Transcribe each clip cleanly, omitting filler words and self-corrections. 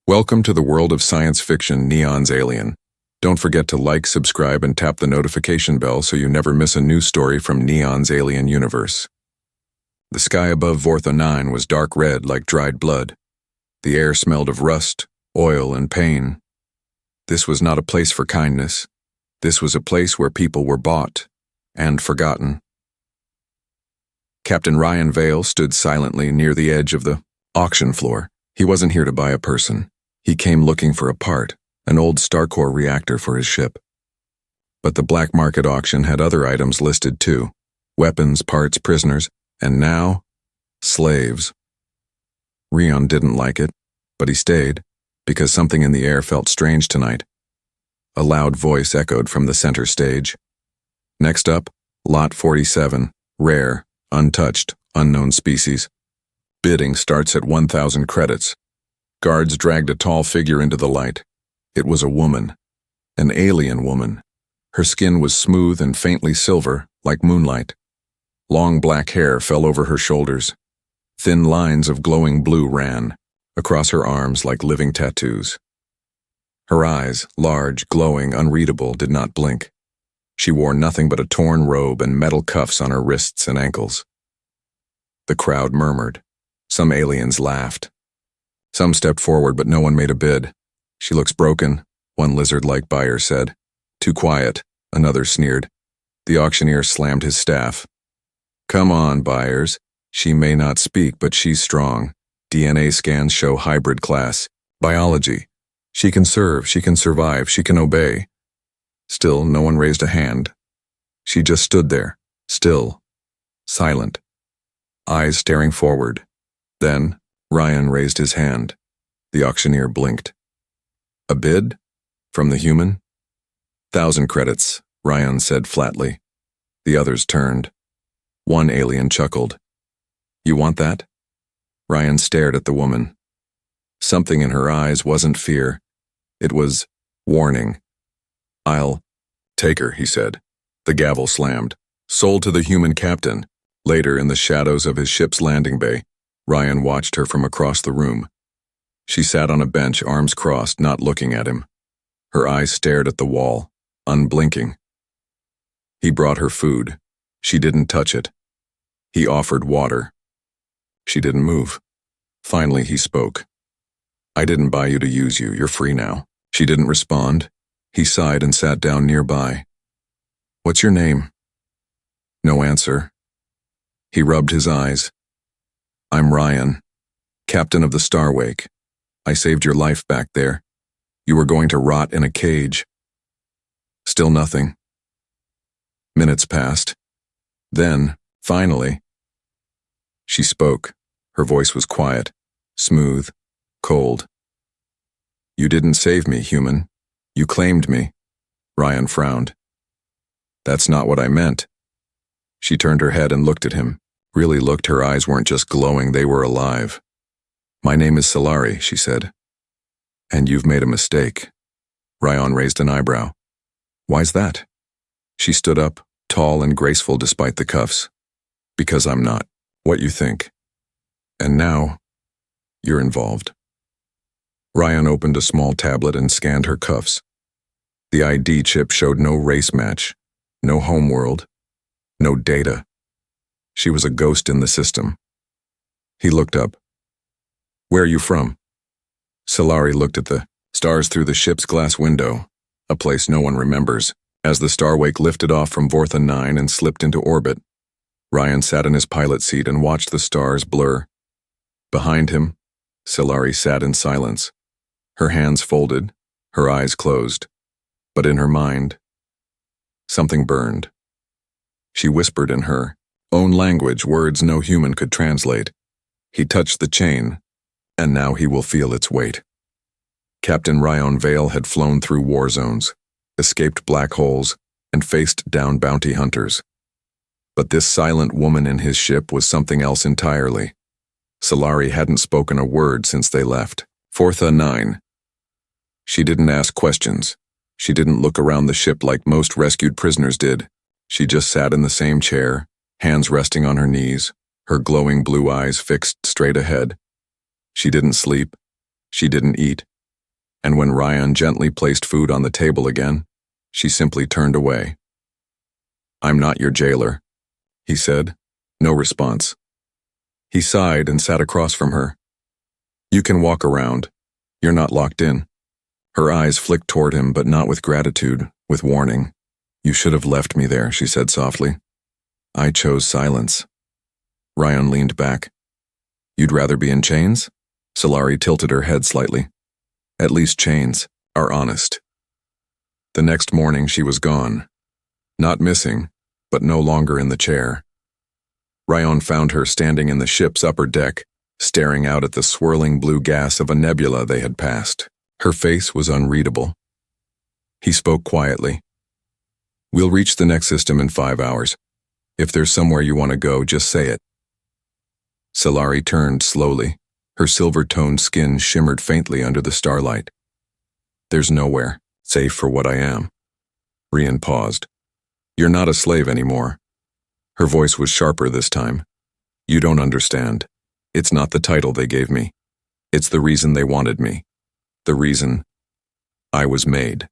Welcome to the world of science fiction Neon's Alien. Don't forget to like, subscribe, and tap the notification bell so you never miss a new story from Neon's Alien universe. The sky above Vortha 9 was dark red like dried blood. The air smelled of rust, oil, and pain. This was not a place for kindness. This was a place where people were bought and forgotten. Captain Ryan Vale stood silently near the edge of the auction floor. He wasn't here to buy a person. He came looking for a part, an old Starcore reactor for his ship. But the black market auction had other items listed too. Weapons, parts, prisoners, and now, slaves. Rion didn't like it, but he stayed, because something in the air felt strange tonight. A loud voice echoed from the center stage. Next up, Lot 47, rare, untouched, unknown species. Bidding starts at 1,000 credits. Guards dragged a tall figure into the light. It was a woman, an alien woman. Her skin was smooth and faintly silver, like moonlight. Long black hair fell over her shoulders. Thin lines of glowing blue ran across her arms like living tattoos. Her eyes, large, glowing, unreadable, did not blink. She wore nothing but a torn robe and metal cuffs on her wrists and ankles. The crowd murmured. Some aliens laughed. Some stepped forward, but no one made a bid. She looks broken, one lizard-like buyer said. Too quiet, another sneered. The auctioneer slammed his staff. Come on, buyers. She may not speak, but she's strong. DNA scans show hybrid class. Biology. She can serve, she can survive, she can obey. Still, no one raised a hand. She just stood there, still, silent, eyes staring forward. Then, Ryan raised his hand. The auctioneer blinked. A bid? From the human? 1,000 credits, Ryan said flatly. The others turned. One alien chuckled. You want that? Ryan stared at the woman. Something in her eyes wasn't fear. It was warning. I'll take her, he said. The gavel slammed. Sold to the human captain. Later, in the shadows of his ship's landing bay, Ryan watched her from across the room. She sat on a bench, arms crossed, not looking at him. Her eyes stared at the wall, unblinking. He brought her food. She didn't touch it. He offered water. She didn't move. Finally, he spoke. I didn't buy you to use you. You're free now. She didn't respond. He sighed and sat down nearby. What's your name? No answer. He rubbed his eyes. I'm Ryan, captain of the Starwake. I saved your life back there. You were going to rot in a cage. Still nothing. Minutes passed. Then, finally, she spoke. Her voice was quiet, smooth, cold. You didn't save me, human. You claimed me. Ryan frowned. That's not what I meant. She turned her head and looked at him. Really looked, her eyes weren't just glowing, they were alive. My name is Solari, she said. And you've made a mistake. Ryan raised an eyebrow. Why's that? She stood up, tall and graceful despite the cuffs. Because I'm not what you think. And now, you're involved. Ryan opened a small tablet and scanned her cuffs. The ID chip showed no race match, no homeworld, no data. She was a ghost in the system. He looked up. Where are you from? Solari looked at the stars through the ship's glass window, a place no one remembers, as the Starwake lifted off from Vortha 9 and slipped into orbit. Ryan sat in his pilot seat and watched the stars blur. Behind him, Solari sat in silence, her hands folded, her eyes closed. But in her mind, something burned. She whispered in her own language, words no human could translate. He touched the chain, and now he will feel its weight. Captain Ryan Vale had flown through war zones, escaped black holes, and faced down bounty hunters. But this silent woman in his ship was something else entirely. Solari hadn't spoken a word since they left. Vortha 9. She didn't ask questions. She didn't look around the ship like most rescued prisoners did. She just sat in the same chair, hands resting on her knees, her glowing blue eyes fixed straight ahead. She didn't sleep. She didn't eat. and when Ryan gently placed food on the table again, she simply turned away. "I'm not your jailer," he said. No response. He sighed and sat across from her. "You can walk around. You're not locked in." Her eyes flicked toward him, but not with gratitude, with warning. "You should have left me there," she said softly. "I chose silence." Ryan leaned back. "You'd rather be in chains?" Solari tilted her head slightly. "At least chains are honest." The next morning she was gone. Not missing, but no longer in the chair. Ryan found her standing in the ship's upper deck, staring out at the swirling blue gas of a nebula they had passed. Her face was unreadable. He spoke quietly. "We'll reach the next system in 5 hours. If there's somewhere you want to go, just say it." Solari turned slowly. Her silver-toned skin shimmered faintly under the starlight. "There's nowhere, safe for what I am." Ryan paused. "You're not a slave anymore." Her voice was sharper this time. "You don't understand. It's not the title they gave me. It's the reason they wanted me. The reason I was made."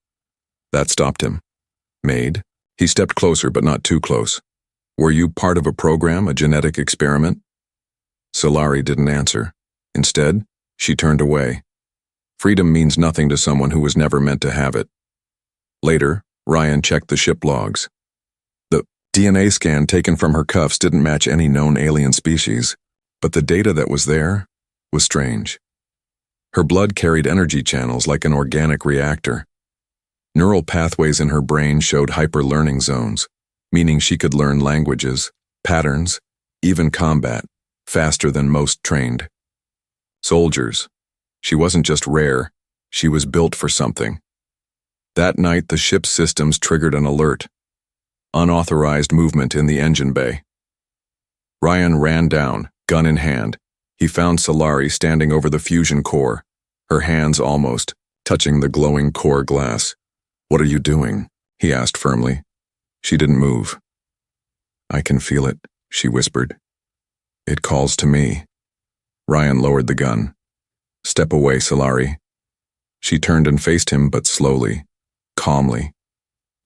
That stopped him. "Made?" He stepped closer, but not too close. "Were you part of a program, a genetic experiment?" Solari didn't answer. Instead, she turned away. Freedom means nothing to someone who was never meant to have it. Later, Ryan checked the ship logs. The DNA scan taken from her cuffs didn't match any known alien species, but the data that was there was strange. Her blood carried energy channels like an organic reactor. Neural pathways in her brain showed hyper-learning zones, meaning she could learn languages, patterns, even combat, faster than most trained. Soldiers. She wasn't just rare, she was built for something. That night, the ship's systems triggered an alert. Unauthorized movement in the engine bay. Ryan ran down, gun in hand. He found Solari standing over the fusion core, her hands almost touching the glowing core glass. "What are you doing?" he asked firmly. She didn't move. "I can feel it," she whispered. "It calls to me." Ryan lowered the gun. "Step away, Solari." She turned and faced him, but slowly, calmly.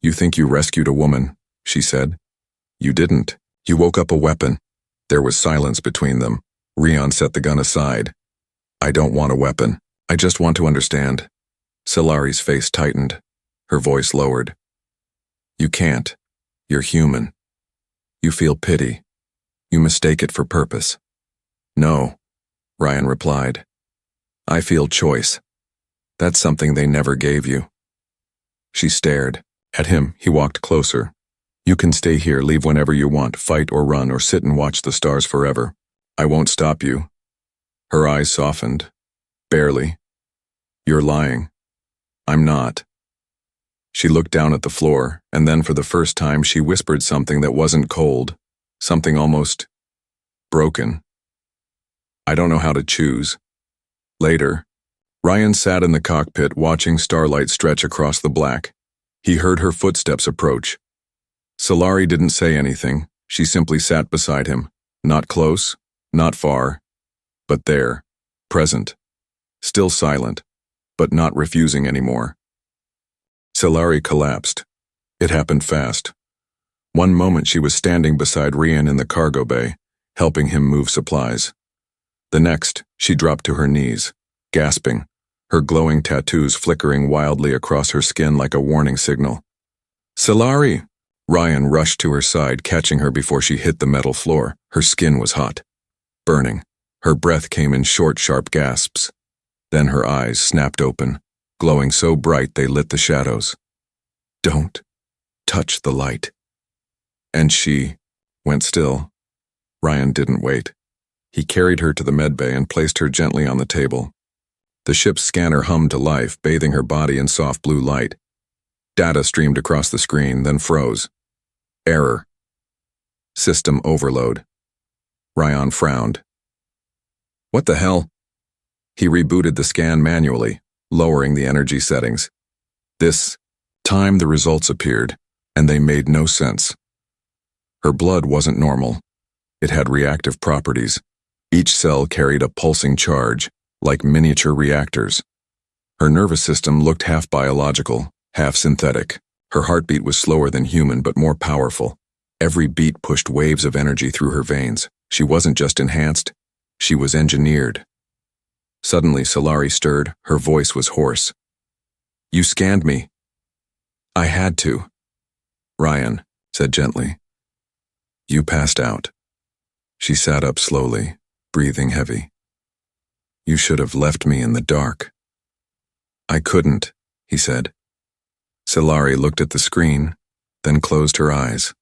"You think you rescued a woman," she said. "You didn't. You woke up a weapon." There was silence between them. Ryan set the gun aside. "I don't want a weapon. I just want to understand." Solari's face tightened. Her voice lowered. "You can't. You're human. You feel pity. You mistake it for purpose." "No," Ryan replied. "I feel choice. That's something they never gave you." She stared. At him, he walked closer. "You can stay here, leave whenever you want, fight or run or sit and watch the stars forever. I won't stop you." Her eyes softened. "Barely. You're lying." "I'm not." She looked down at the floor, and then for the first time she whispered something that wasn't cold, something almost broken. "I don't know how to choose." Later, Ryan sat in the cockpit watching starlight stretch across the black. He heard her footsteps approach. Solari didn't say anything. She simply sat beside him, not close, not far, but there, present, still silent, but not refusing anymore. Solari collapsed. It happened fast. One moment she was standing beside Ryan in the cargo bay, helping him move supplies. The next, she dropped to her knees, gasping, her glowing tattoos flickering wildly across her skin like a warning signal. "Solari!" Ryan rushed to her side, catching her before she hit the metal floor. Her skin was hot, burning. Her breath came in short, sharp gasps. Then her eyes snapped open, glowing so bright they lit the shadows. "Don't touch the light." And she went still. Ryan didn't wait. He carried her to the medbay and placed her gently on the table. The ship's scanner hummed to life, bathing her body in soft blue light. Data streamed across the screen, then froze. Error. System overload. Ryan frowned. "What the hell?" He rebooted the scan manually, lowering the energy settings. This time the results appeared, and they made no sense. Her blood wasn't normal. It had reactive properties. Each cell carried a pulsing charge, like miniature reactors. Her nervous system looked half biological, half synthetic. Her heartbeat was slower than human but more powerful. Every beat pushed waves of energy through her veins. She wasn't just enhanced, she was engineered. Suddenly, Solari stirred. Her voice was hoarse. "You scanned me." "I had to," Ryan said gently. "You passed out." She sat up slowly, breathing heavy. "You should have left me in the dark." "I couldn't," he said. Solari looked at the screen, then closed her eyes.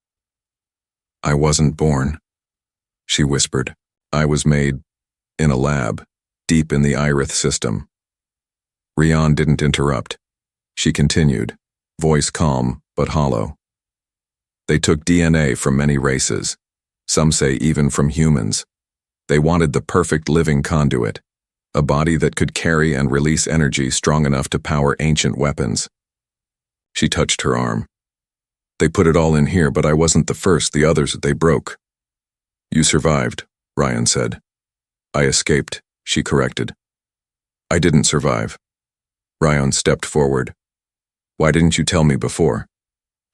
"I wasn't born," she whispered. "I was made in a lab, deep in the Irith system." Rian didn't interrupt. She continued, voice calm but hollow. "They took DNA from many races. Some say even from humans. They wanted the perfect living conduit, a body that could carry and release energy strong enough to power ancient weapons." She touched her arm. "They put it all in here, but I wasn't the first. The others they broke." "You survived," Ryan said. "I escaped," she corrected. "I didn't survive." Ryan stepped forward. "Why didn't you tell me before?"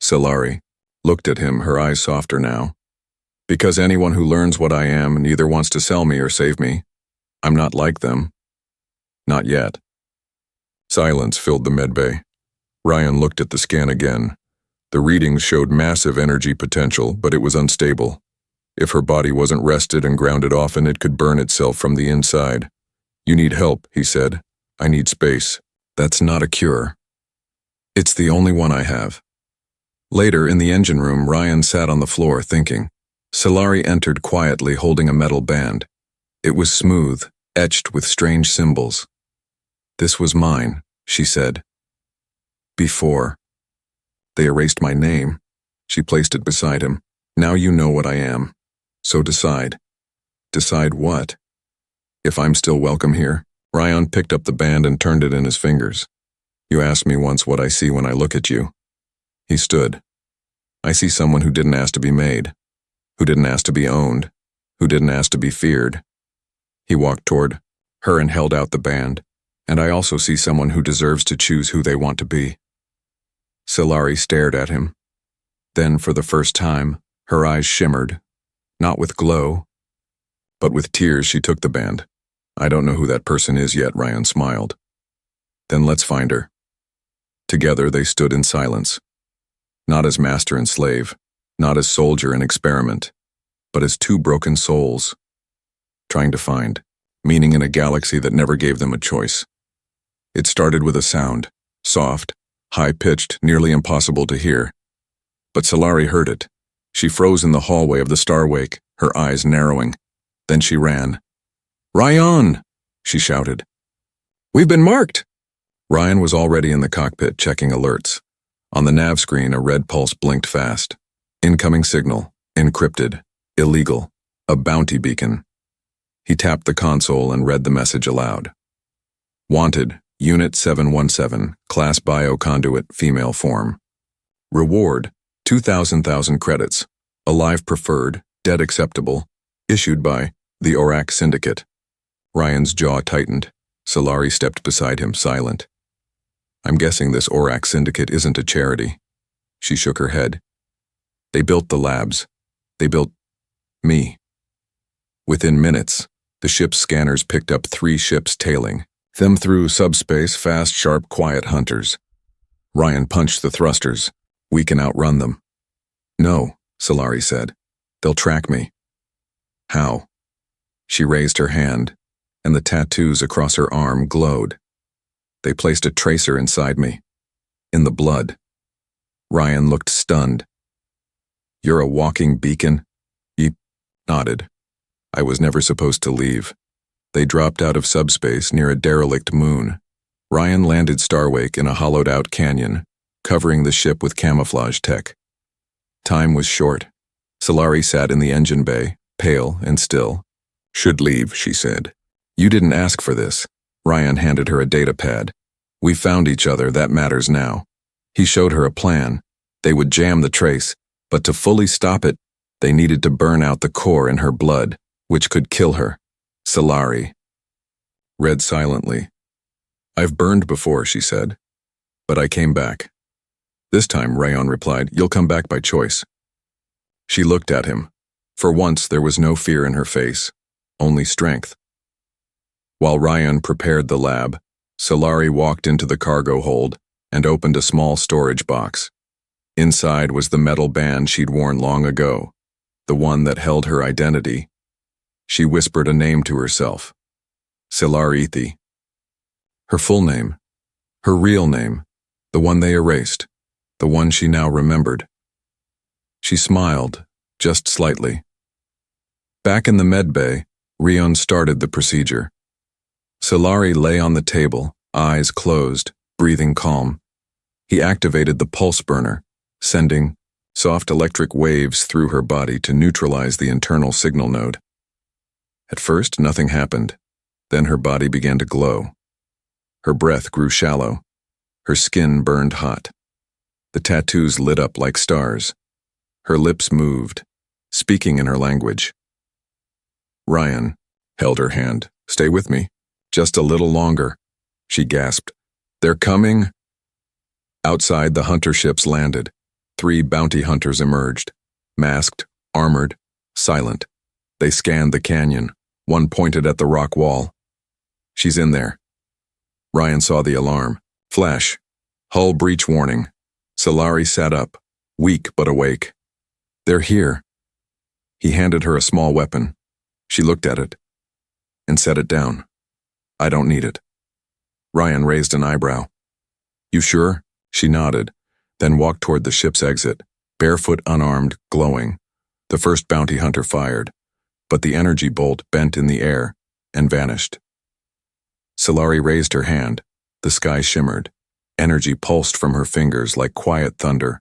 Solari looked at him, her eyes softer now. "Because anyone who learns what I am neither wants to sell me or save me. I'm not like them. Not yet." Silence filled the medbay. Ryan looked at the scan again. The readings showed massive energy potential, but it was unstable. If her body wasn't rested and grounded often, it could burn itself from the inside. "You need help," he said. "I need space." "That's not a cure. It's the only one I have." Later, in the engine room, Ryan sat on the floor thinking. Solari entered quietly, holding a metal band. It was smooth, etched with strange symbols. "This was mine," she said. "Before. They erased my name." She placed it beside him. "Now you know what I am. So decide." "Decide what?" "If I'm still welcome here." Ryan picked up the band and turned it in his fingers. "You asked me once what I see when I look at you." He stood. "I see someone who didn't ask to be made, who didn't ask to be owned, who didn't ask to be feared." He walked toward her and held out the band. "And I also see someone who deserves to choose who they want to be." Solari stared at him. Then, for the first time, her eyes shimmered, not with glow, but with tears. She took the band. "I don't know who that person is yet," Ryan smiled. "Then let's find her." Together they stood in silence, not as master and slave, not as soldier and experiment, but as two broken souls, trying to find meaning in a galaxy that never gave them a choice. It started with a sound, soft, high-pitched, nearly impossible to hear. But Solari heard it. She froze in the hallway of the Starwake, her eyes narrowing. Then she ran. "Ryan!" she shouted. "We've been marked!" Ryan was already in the cockpit checking alerts. On the nav screen, a red pulse blinked fast. Incoming signal, encrypted, illegal, a bounty beacon. He tapped the console and read the message aloud. "Wanted, Unit 717, Class Bioconduit, female form. Reward, 2,000 credits. Alive preferred, dead acceptable. Issued by the Orac Syndicate." Ryan's jaw tightened. Solari stepped beside him, silent. "I'm guessing this Orac Syndicate isn't a charity." She shook her head. "They built the labs. They built me." Within minutes, the ship's scanners picked up 3 ships tailing them through subspace, fast, sharp, quiet hunters. Ryan punched the thrusters. "We can outrun them." "No," Solari said. "They'll track me." "How?" She raised her hand, and the tattoos across her arm glowed. "They placed a tracer inside me. In the blood." Ryan looked stunned. "You're a walking beacon?" He nodded. "I was never supposed to leave. They dropped out of subspace near a derelict moon." Ryan landed Starwake in a hollowed-out canyon, covering the ship with camouflage tech. Time was short. Solari sat in the engine bay, pale and still. "Should leave," she said. "You didn't ask for this." Ryan handed her a data pad. "We found each other, that matters now." He showed her a plan. They would jam the trace, but to fully stop it, they needed to burn out the core in her blood, which could kill her. Solari read silently. I've burned before, she said. But I came back. This time, Rayon replied, you'll come back by choice. She looked at him. For once, there was no fear in her face, only strength. While Rayon prepared the lab, Solari walked into the cargo hold and opened a small storage box. Inside was the metal band she'd worn long ago, the one that held her identity. She whispered a name to herself. Silarithi. Her full name. Her real name. The one they erased. The one she now remembered. She smiled, just slightly. Back in the med bay, Rion started the procedure. Solari lay on the table, eyes closed, breathing calm. He activated the pulse burner, sending soft electric waves through her body to neutralize the internal signal node. At first, nothing happened. Then her body began to glow. Her breath grew shallow. Her skin burned hot. The tattoos lit up like stars. Her lips moved, speaking in her language. Ryan held her hand. Stay with me. Just a little longer. She gasped. They're coming. Outside, the hunter ships landed. 3 bounty hunters emerged. Masked, armored, silent. They scanned the canyon. One pointed at the rock wall. She's in there. Ryan saw the alarm. Flash. Hull breach warning. Solari sat up, weak but awake. They're here. He handed her a small weapon. She looked at it and set it down. I don't need it. Ryan raised an eyebrow. You sure? She nodded, then walked toward the ship's exit, barefoot, unarmed, glowing. The first bounty hunter fired, but the energy bolt bent in the air and vanished. Solari raised her hand. The sky shimmered. Energy pulsed from her fingers like quiet thunder.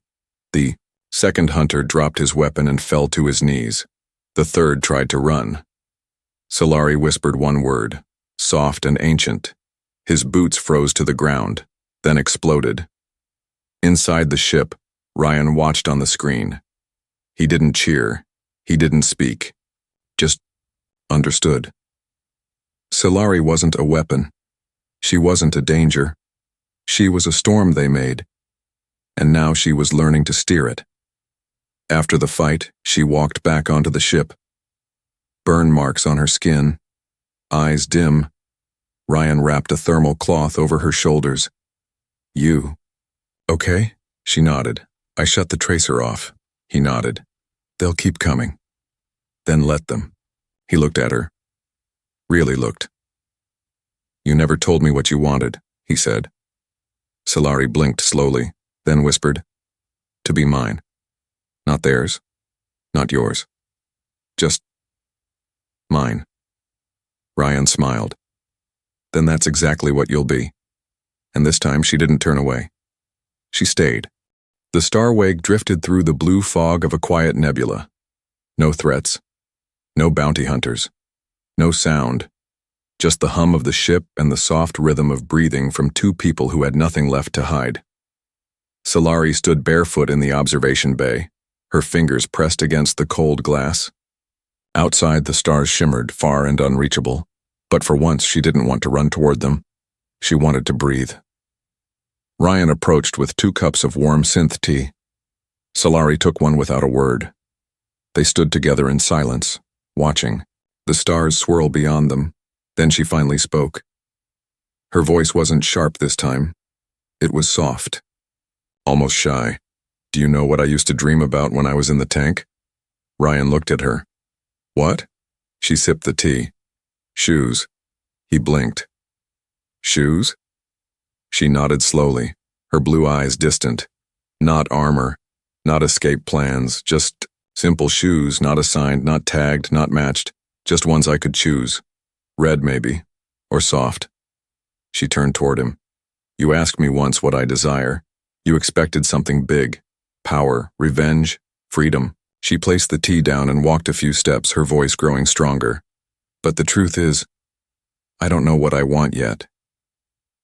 The second hunter dropped his weapon and fell to his knees. The third tried to run. Solari whispered one word, soft and ancient. His boots froze to the ground, then exploded. Inside the ship, Ryan watched on the screen. He didn't cheer. He didn't speak. Just understood. Solari wasn't a weapon. She wasn't a danger. She was a storm they made, and now she was learning to steer it. After the fight, she walked back onto the ship. Burn marks on her skin, eyes dim. Ryan wrapped a thermal cloth over her shoulders. You. Okay? She nodded. I shut the tracer off. He nodded. They'll keep coming. Then let them. He looked at her. Really looked. You never told me what you wanted, he said. Solari blinked slowly, then whispered, to be mine. Not theirs. Not yours. Just mine. Ryan smiled. Then that's exactly what you'll be. And this time she didn't turn away. She stayed. The Starwake drifted through the blue fog of a quiet nebula. No threats. No bounty hunters. No sound. Just the hum of the ship and the soft rhythm of breathing from 2 people who had nothing left to hide. Solari stood barefoot in the observation bay, her fingers pressed against the cold glass. Outside, the stars shimmered, far and unreachable, but for once she didn't want to run toward them. She wanted to breathe. Ryan approached with 2 cups of warm synth tea. Solari took one without a word. They stood together in silence, watching. The stars swirl beyond them. Then she finally spoke. Her voice wasn't sharp this time. It was soft, almost shy. Do you know what I used to dream about when I was in the tank? Ryan looked at her. What? She sipped the tea. Shoes. He blinked. Shoes? She nodded slowly, her blue eyes distant. Not armor, not escape plans, just simple shoes, not assigned, not tagged, not matched, just ones I could choose. Red, maybe, or soft. She turned toward him. You asked me once what I desire. You expected something big. Power, revenge, freedom. She placed the tea down and walked a few steps, her voice growing stronger. But the truth is, I don't know what I want yet.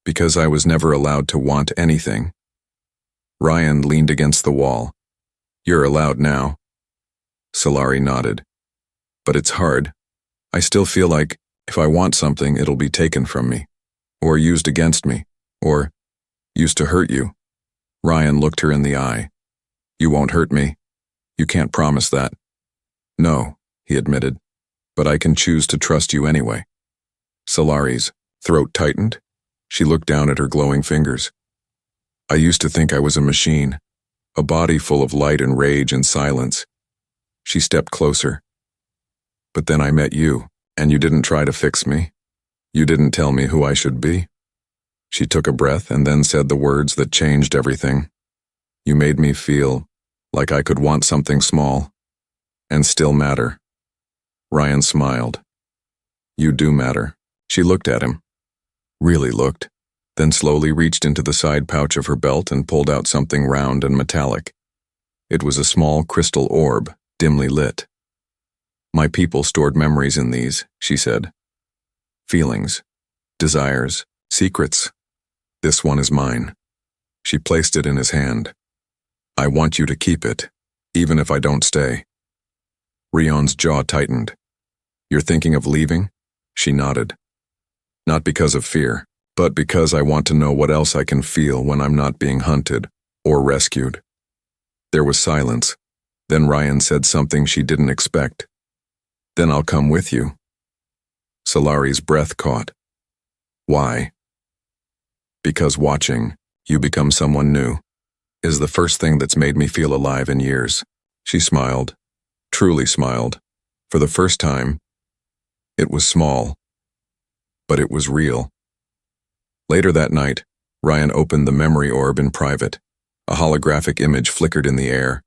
Because I was never allowed to want anything. Ryan leaned against the wall. You're allowed now. Solari nodded. But it's hard. I still feel like if I want something, it'll be taken from me. Or used against me. Or used to hurt you. Ryan looked her in the eye. You won't hurt me. You can't promise that. No, he admitted, but I can choose to trust you anyway. Solari's throat tightened. She looked down at her glowing fingers. I used to think I was a machine, a body full of light and rage and silence. She stepped closer. But then I met you, and you didn't try to fix me. You didn't tell me who I should be. She took a breath and then said the words that changed everything. You made me feel like I could want something small and still matter. Ryan smiled. You do matter. She looked at him. Really looked, then slowly reached into the side pouch of her belt and pulled out something round and metallic. It was a small crystal orb, dimly lit. My people stored memories in these, she said. Feelings, desires, secrets. This one is mine. She placed it in his hand. I want you to keep it, even if I don't stay. Rion's jaw tightened. You're thinking of leaving? She nodded. Not because of fear, but because I want to know what else I can feel when I'm not being hunted or rescued. There was silence. Then Ryan said something she didn't expect. Then I'll come with you. Solari's breath caught. Why? Because watching you become someone new is the first thing that's made me feel alive in years. She smiled, truly smiled. For the first time, it was small, but it was real. Later that night, Ryan opened the memory orb in private. A holographic image flickered in the air.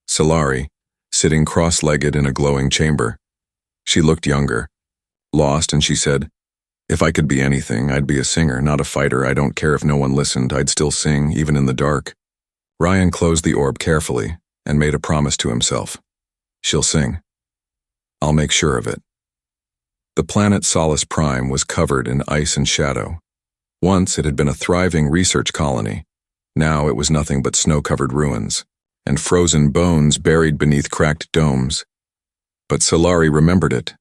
Solari, sitting cross-legged in a glowing chamber. She looked younger, lost, and she said, if I could be anything, I'd be a singer, not a fighter. I don't care if no one listened. I'd still sing, even in the dark. Ryan closed the orb carefully and made a promise to himself. She'll sing. I'll make sure of it. The planet Solace Prime was covered in ice and shadow. Once it had been a thriving research colony. Now it was nothing but snow-covered ruins and frozen bones buried beneath cracked domes. But Solari remembered it.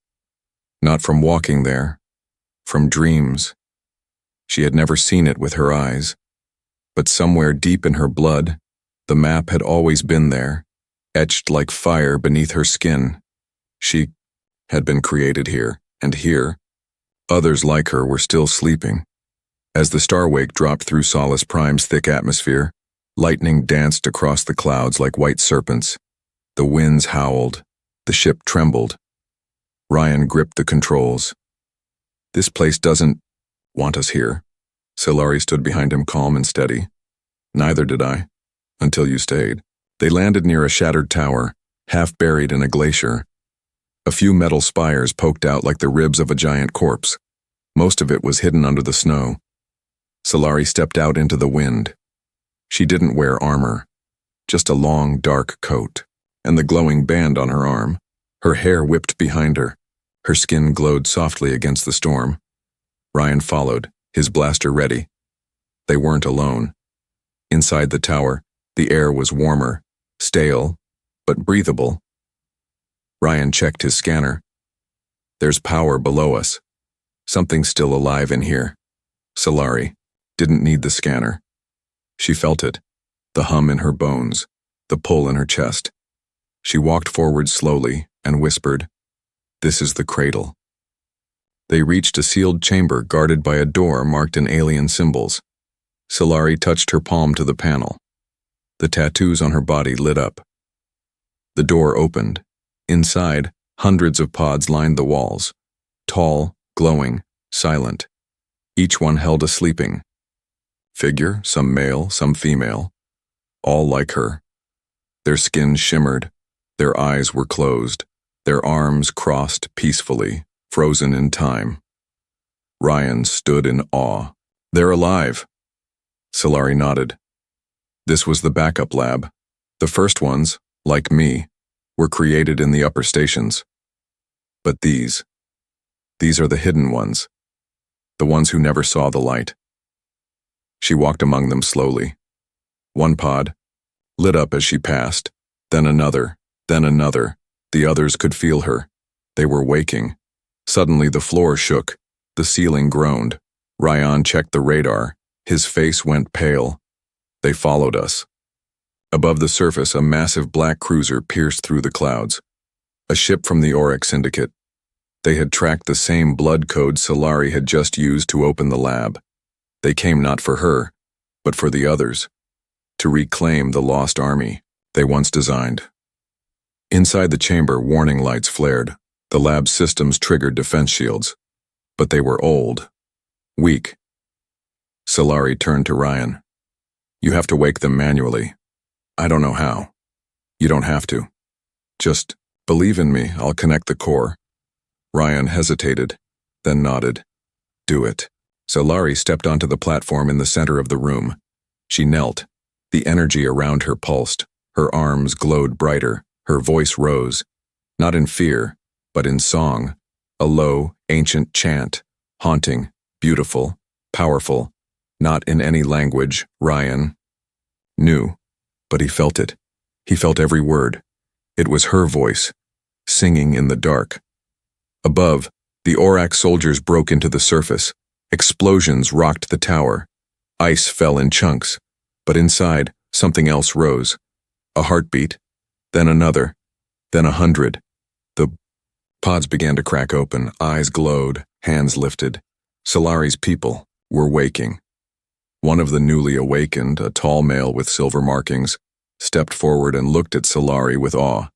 Not from walking there, from dreams. She had never seen it with her eyes, but somewhere deep in her blood, the map had always been there, etched like fire beneath her skin. She had been created here, and here, others like her were still sleeping. As the starwake dropped through Solace Prime's thick atmosphere, lightning danced across the clouds like white serpents. The winds howled, the ship trembled. Ryan gripped the controls. This place doesn't want us here. Solari stood behind him, calm and steady. Neither did I, until you stayed. They landed near a shattered tower, half buried in a glacier. A few metal spires poked out like the ribs of a giant corpse. Most of it was hidden under the snow. Solari stepped out into the wind. She didn't wear armor, just a long, dark coat, and the glowing band on her arm. Her hair whipped behind her. Her skin glowed softly against the storm. Ryan followed, his blaster ready. They weren't alone. Inside the tower, the air was warmer, stale, but breathable. Ryan checked his scanner. There's power below us. Something's still alive in here. Solari didn't need the scanner. She felt it, the hum in her bones, the pull in her chest. She walked forward slowly and whispered, "This is the cradle." They reached a sealed chamber guarded by a door marked in alien symbols. Solari touched her palm to the panel. The tattoos on her body lit up. The door opened. Inside, hundreds of pods lined the walls. Tall, glowing, silent. Each one held a sleeping figure, some male, some female, all like her. Their skin shimmered. Their eyes were closed. Their arms crossed peacefully, frozen in time. Ryan stood in awe. They're alive. Solari nodded. This was the backup lab. The first ones, like me, were created in the upper stations. But these are the hidden ones, the ones who never saw the light. She walked among them slowly. One pod lit up as she passed, then another, then another. The others could feel her. They were waking. Suddenly the floor shook. The ceiling groaned. Ryan checked the radar. His face went pale. They followed us. Above the surface, a massive black cruiser pierced through the clouds. A ship from the Oryx Syndicate. They had tracked the same blood code Solari had just used to open the lab. They came not for her, but for the others, to reclaim the lost army they once designed. Inside the chamber, warning lights flared. The lab's systems triggered defense shields, but they were old, weak. Solari turned to Ryan. You have to wake them manually. I don't know how. You don't have to. Just believe in me, I'll connect the core. Ryan hesitated, then nodded. Do it. Solari stepped onto the platform in the center of the room. She knelt. The energy around her pulsed. Her arms glowed brighter. Her voice rose, not in fear, but in song. A low, ancient chant, haunting, beautiful, powerful. Not in any language, Ryan knew, but he felt it. He felt every word. It was her voice, singing in the dark. Above, the Orax soldiers broke into the surface. Explosions rocked the tower. Ice fell in chunks, but inside, something else rose. A heartbeat, then another, then 100. The pods began to crack open, eyes glowed, hands lifted. Solari's people were waking. One of the newly awakened, a tall male with silver markings, stepped forward and looked at Solari with awe.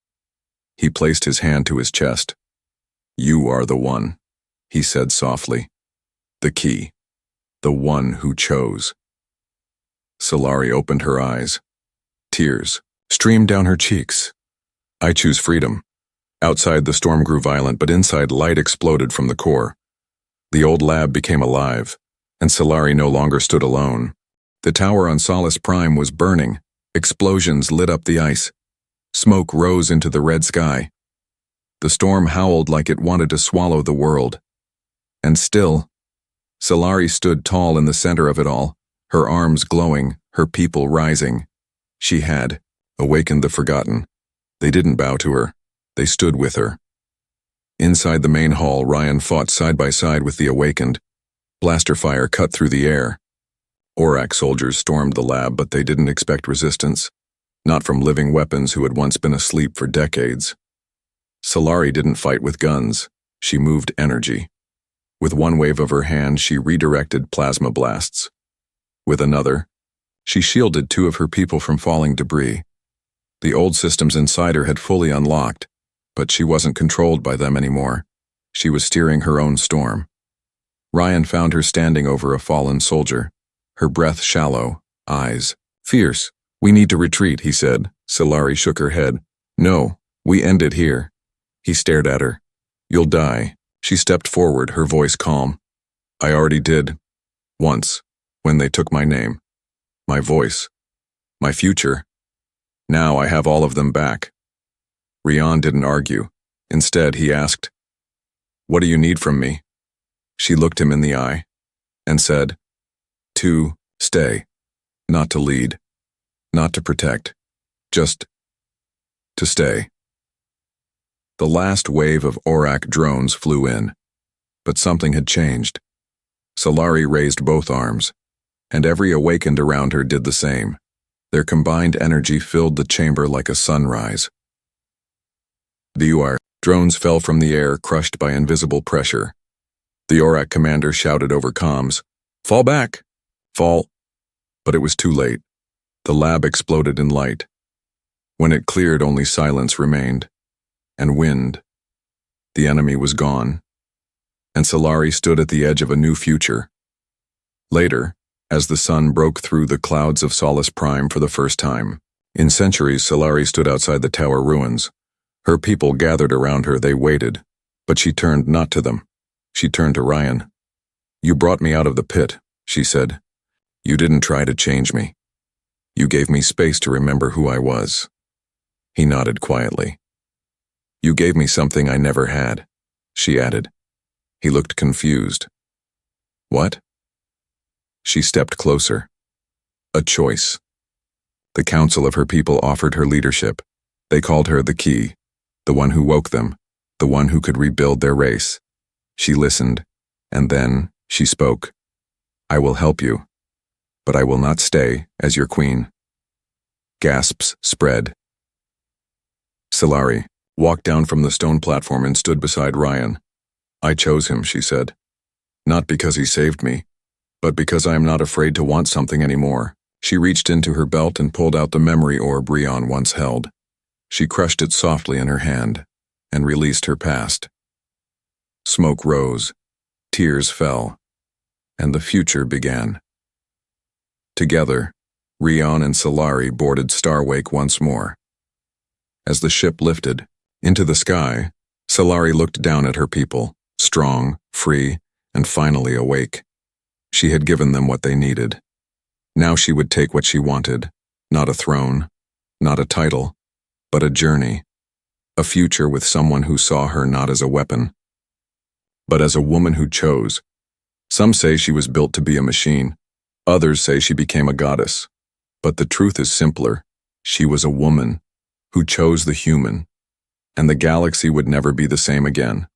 He placed his hand to his chest. You are the one, he said softly. The key. The one who chose. Solari opened her eyes. Tears streamed down her cheeks. I choose freedom. Outside, the storm grew violent, but inside, light exploded from the core. The old lab became alive, and Solari no longer stood alone. The tower on Solace Prime was burning. Explosions lit up the ice. Smoke rose into the red sky. The storm howled like it wanted to swallow the world. And still, Solari stood tall in the center of it all, her arms glowing, her people rising. She had awakened the forgotten. They didn't bow to her. They stood with her. Inside the main hall, Ryan fought side by side with the awakened. Blaster fire cut through the air. Orax soldiers stormed the lab, but they didn't expect resistance. Not from living weapons who had once been asleep for decades. Solari didn't fight with guns. She moved energy. With one wave of her hand, she redirected plasma blasts. With another, she shielded 2 of her people from falling debris. The old systems inside her had fully unlocked, but she wasn't controlled by them anymore. She was steering her own storm. Ryan found her standing over a fallen soldier, her breath shallow, eyes fierce. We need to retreat, he said. Solari shook her head. No, we end it here. He stared at her. You'll die. She stepped forward, her voice calm. I already did. Once, when they took my name, my voice, my future. Now I have all of them back. Ryan didn't argue. Instead, he asked, What do you need from me? She looked him in the eye and said, To stay, not to lead, not to protect, just to stay. The last wave of Orac drones flew in, but something had changed. Solari raised both arms, and every awakened around her did the same. Their combined energy filled the chamber like a sunrise. The UR drones fell from the air, crushed by invisible pressure. The Orac commander shouted over comms, Fall back! Fall! But it was too late. The lab exploded in light. When it cleared, only silence remained. And wind. The enemy was gone. And Solari stood at the edge of a new future. Later, as the sun broke through the clouds of Solace Prime for the first time, in centuries, Solari stood outside the tower ruins. Her people gathered around her, they waited, but she turned not to them. She turned to Ryan. You brought me out of the pit, she said. You didn't try to change me. You gave me space to remember who I was. He nodded quietly. You gave me something I never had, she added. He looked confused. What? She stepped closer. A choice. The council of her people offered her leadership. They called her the key, the one who woke them, the one who could rebuild their race. She listened, and then she spoke. I will help you, but I will not stay as your queen. Gasps spread. Solari walked down from the stone platform and stood beside Ryan. I chose him, she said. Not because he saved me, but because I am not afraid to want something anymore. She reached into her belt and pulled out the memory orb Rion once held. She crushed it softly in her hand and released her past. Smoke rose, tears fell, and the future began. Together, Rion and Solari boarded Starwake once more. As the ship lifted into the sky, Solari looked down at her people, strong, free, and finally awake. She had given them what they needed. Now she would take what she wanted, not a throne, not a title, but a journey, a future with someone who saw her not as a weapon, but as a woman who chose. Some say she was built to be a machine, others say she became a goddess, but the truth is simpler. She was a woman who chose the human, and the galaxy would never be the same again.